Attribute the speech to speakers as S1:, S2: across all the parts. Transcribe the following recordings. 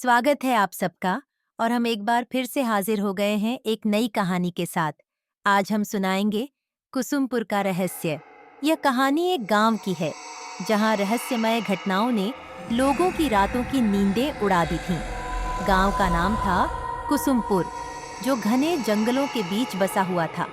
S1: स्वागत है आप सबका। और हम एक बार फिर से हाजिर हो गए हैं एक नई कहानी के साथ। आज हम सुनाएंगे कुसुमपुर का रहस्य। यह कहानी एक गांव की है जहां रहस्यमय घटनाओं ने लोगों की रातों की नींदें उड़ा दी थीं। गांव का नाम था कुसुमपुर, जो घने जंगलों के बीच बसा हुआ था।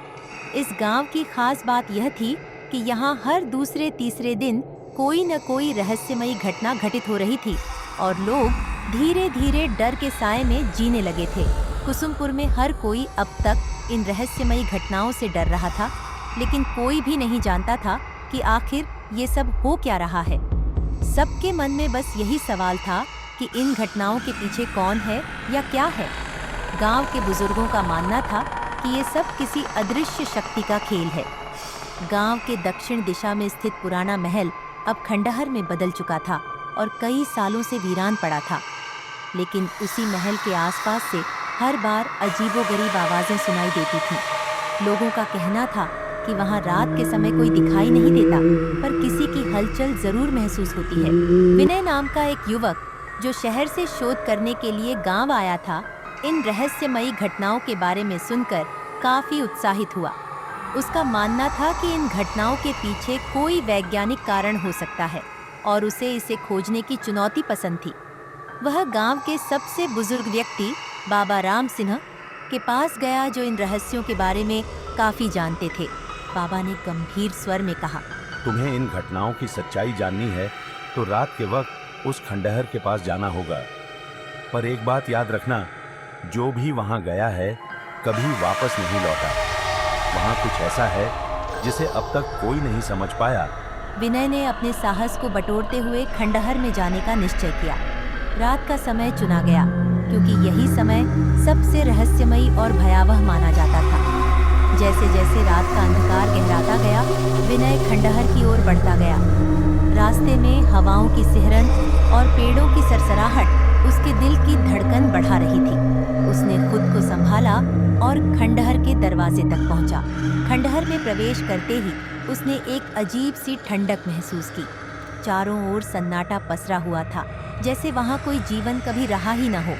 S1: इस गांव की खास बात यह थी कि यहाँ हर दूसरे तीसरे दिन कोई न कोई रहस्यमयी घटना घटित हो रही थी और लोग धीरे धीरे डर के साए में जीने लगे थे। कुसुमपुर में हर कोई अब तक इन रहस्यमयी घटनाओं से डर रहा था, लेकिन कोई भी नहीं जानता था कि आखिर ये सब हो क्या रहा है। सबके मन में बस यही सवाल था कि इन घटनाओं के पीछे कौन है या क्या है। गांव के बुजुर्गों का मानना था कि ये सब किसी अदृश्य शक्ति का खेल है। गांव के दक्षिण दिशा में स्थित पुराना महल अब खंडहर में बदल चुका था और कई सालों से वीरान पड़ा था। लेकिन उसी महल के आसपास से हर बार अजीबोगरीब आवाजें सुनाई देती थीं। लोगों का कहना था कि वहां रात के समय कोई दिखाई नहीं देता, पर किसी की हलचल जरूर महसूस होती है। विनय नाम का एक युवक जो शहर से शोध करने के लिए गांव आया था, इन रहस्यमयी घटनाओं के बारे में सुनकर काफी उत्साहित हुआ। उसका मानना था कि इन घटनाओं के पीछे कोई वैज्ञानिक कारण हो सकता है और उसे इसे खोजने की चुनौती पसंद थी। वह गांव के सबसे बुजुर्ग व्यक्ति बाबा राम सिंह के पास गया, जो इन रहस्यों के बारे में काफी जानते थे। बाबा ने गंभीर स्वर में कहा,
S2: तुम्हें इन घटनाओं की सच्चाई जाननी है तो रात के वक्त उस खंडहर के पास जाना होगा। पर एक बात याद रखना, जो भी वहां गया है कभी वापस नहीं लौटा। वहां कुछ ऐसा है जिसे अब तक कोई नहीं समझ पाया।
S1: विनय ने अपने साहस को बटोरते हुए खंडहर में जाने का निश्चय किया। रात का समय चुना गया क्योंकि यही समय सबसे रहस्यमयी और भयावह माना जाता था। जैसे जैसे रात का अंधकार गहराता गया, विनय खंडहर की ओर बढ़ता गया। रास्ते में हवाओं की सिहरन और पेड़ों की सरसराहट उसके दिल की धड़कन बढ़ा रही थी। उसने खुद को संभाला और खंडहर के दरवाजे तक पहुंचा। खंडहर में प्रवेश करते ही उसने एक अजीब सी ठंडक महसूस की। चारों ओर सन्नाटा पसरा हुआ था, जैसे वहां कोई जीवन कभी रहा ही न हो।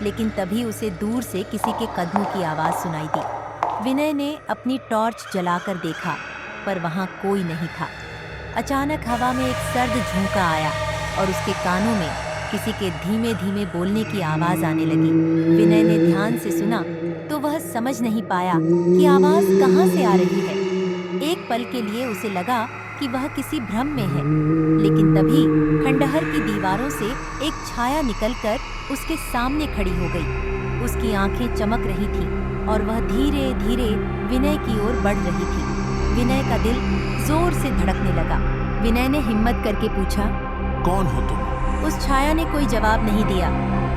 S1: लेकिन तभी उसे दूर से किसी के कदमों की आवाज सुनाई दी। विनय ने अपनी टॉर्च जलाकर देखा, पर वहां कोई नहीं था। अचानक हवा में एक सर्द झोंका आया और उसके कानों में किसी के धीमे धीमे बोलने की आवाज आने लगी। विनय ने ध्यान से सुना तो वह समझ नहीं पाया कि आवाज कहां से आ रही है। एक पल के लिए उसे लगा कि वह किसी भ्रम में है, लेकिन तभी खंडहर की दीवारों से एक छाया निकलकर उसके सामने खड़ी हो गई। उसकी आंखें चमक रही थीं और वह धीरे धीरे विनय की ओर बढ़ रही थी। विनय का दिल जोर से धड़कने लगा। विनय ने हिम्मत करके पूछा,
S3: कौन हो तुम?
S1: उस छाया ने कोई जवाब नहीं दिया,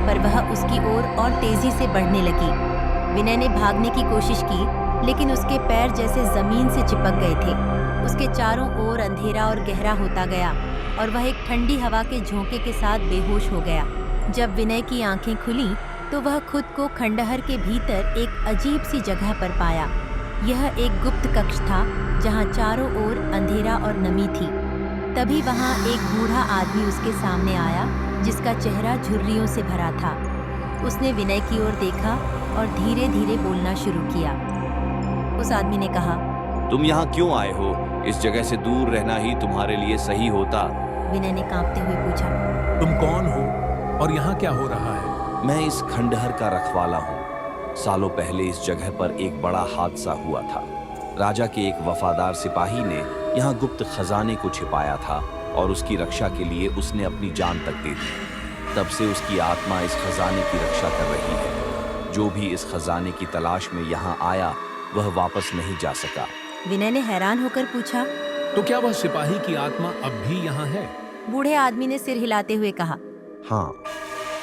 S1: पर वह उसकी ओर और तेजी से बढ़ने लगी। विनय ने भागने की कोशिश की, लेकिन उसके पैर जैसे जमीन से चिपक गए थे। उसके चारों ओर अंधेरा और गहरा होता गया और वह एक ठंडी हवा के झोंके के साथ बेहोश हो गया। जब विनय की आंखें खुलीं, तो वह खुद को खंडहर के भीतर एक अजीब सी जगह पर पाया। यह एक गुप्त कक्ष था जहां चारों ओर अंधेरा और नमी थी। तभी वहां एक बूढ़ा आदमी उसके सामने आया, जिसका चेहरा झुर्रियों से भरा था। उसने विनय की ओर देखा और धीरे धीरे बोलना शुरू किया। उस आदमी ने कहा,
S4: तुम यहाँ क्यों आए हो? इस जगह से दूर रहना ही तुम्हारे लिए सही होता।
S1: विनय ने कांपते हुए पूछा,
S3: तुम कौन हो और यहाँ क्या हो रहा है?
S4: मैं इस खंडहर का रखवाला हूँ। सालों पहले इस जगह पर एक बड़ा हादसा हुआ था। राजा के एक वफादार सिपाही ने यहाँ गुप्त खजाने को छिपाया था और उसकी रक्षा के लिए उसने अपनी जान तक दे दी। तब से उसकी आत्मा इस खजाने की रक्षा कर रही है। जो भी इस खजाने की तलाश में यहाँ आया, वह वापस नहीं जा सका।
S1: विनय ने हैरान होकर पूछा,
S3: तो क्या वह सिपाही की आत्मा अब भी यहाँ है?
S1: बूढ़े आदमी ने सिर हिलाते हुए कहा,
S4: हाँ,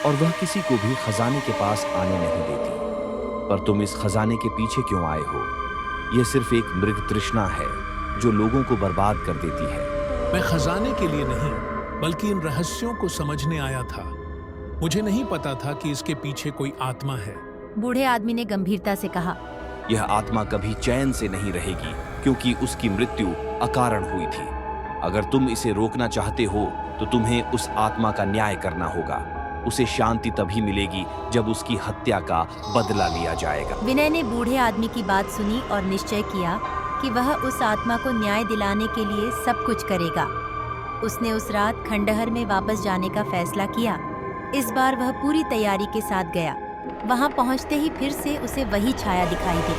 S4: और वह किसी को भी खजाने के पास आने नहीं देती। पर तुम इस खजाने के पीछे क्यों आए हो? यह सिर्फ एक मृग तृष्णा है जो लोगों को बर्बाद कर देती है।
S3: मैं खजाने के लिए नहीं, बल्कि इन रहस्यों को समझने आया था। मुझे नहीं पता था कि इसके पीछे कोई आत्मा है।
S1: बूढ़े आदमी ने गंभीरता से कहा,
S4: यह आत्मा कभी चैन से नहीं रहेगी, क्योंकि उसकी मृत्यु अकारण हुई थी। अगर तुम इसे रोकना चाहते हो तो तुम्हें उस आत्मा का न्याय करना होगा। उसे शांति तभी मिलेगी जब उसकी हत्या का बदला लिया जाएगा।
S1: विनय ने बूढ़े आदमी की बात सुनी और निश्चय किया कि वह उस आत्मा को न्याय दिलाने के लिए सब कुछ करेगा। उसने उस रात खंडहर में वापस जाने का फैसला किया। इस बार वह पूरी तैयारी के साथ गया। वहां पहुंचते ही फिर से उसे वही छाया दिखाई दी,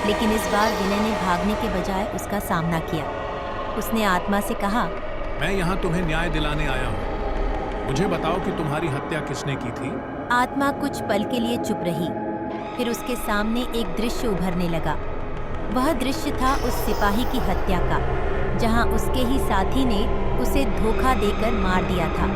S1: लेकिन इस बार विनय ने भागने के बजाय उसका सामना किया। उसने आत्मा से कहा,
S3: मैं यहाँ तुम्हें न्याय दिलाने आया हूँ। मुझे बताओ कि तुम्हारी हत्या किसने की थी?
S1: आत्मा कुछ पल के लिए चुप रही। फिर उसके सामने एक दृश्य उभरने लगा। वह दृश्य था उस सिपाही की हत्या का, जहां उसके ही साथी ने उसे धोखा देकर मार दिया था।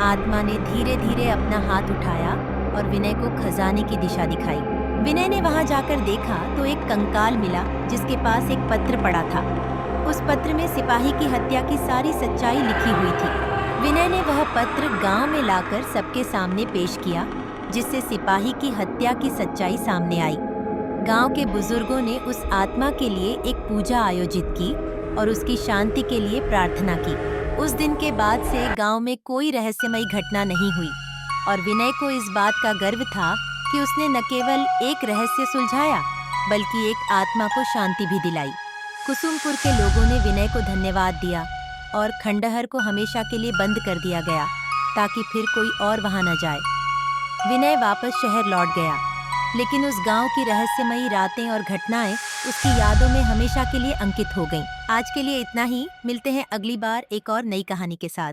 S1: आत्मा ने धीरे धीरे अपना हाथ उठाया और विनय को खजाने की दिशा दिखाई। विनय ने वहां जाकर देखा तो एक कंकाल मिला जिसके पास एक पत्र पड़ा था। उस पत्र में सिपाही की हत्या की सारी सच्चाई लिखी हुई थी। विनय ने वह पत्र गांव में लाकर सबके सामने पेश किया, जिससे सिपाही की हत्या की सच्चाई सामने आई। गांव के बुजुर्गों ने उस आत्मा के लिए एक पूजा आयोजित की और उसकी शांति के लिए प्रार्थना की। उस दिन के बाद से गांव में कोई रहस्यमयी घटना नहीं हुई और विनय को इस बात का गर्व था कि उसने न केवल एक रहस्य सुलझाया बल्कि एक आत्मा को शांति भी दिलाई। कुसुमपुर के लोगों ने विनय को धन्यवाद दिया और खंडहर को हमेशा के लिए बंद कर दिया गया ताकि फिर कोई और वहां न जाए। विनय वापस शहर लौट गया, लेकिन उस गांव की रहस्यमयी रातें और घटनाएं उसकी यादों में हमेशा के लिए अंकित हो गईं। आज के लिए इतना ही। मिलते हैं अगली बार एक और नई कहानी के साथ।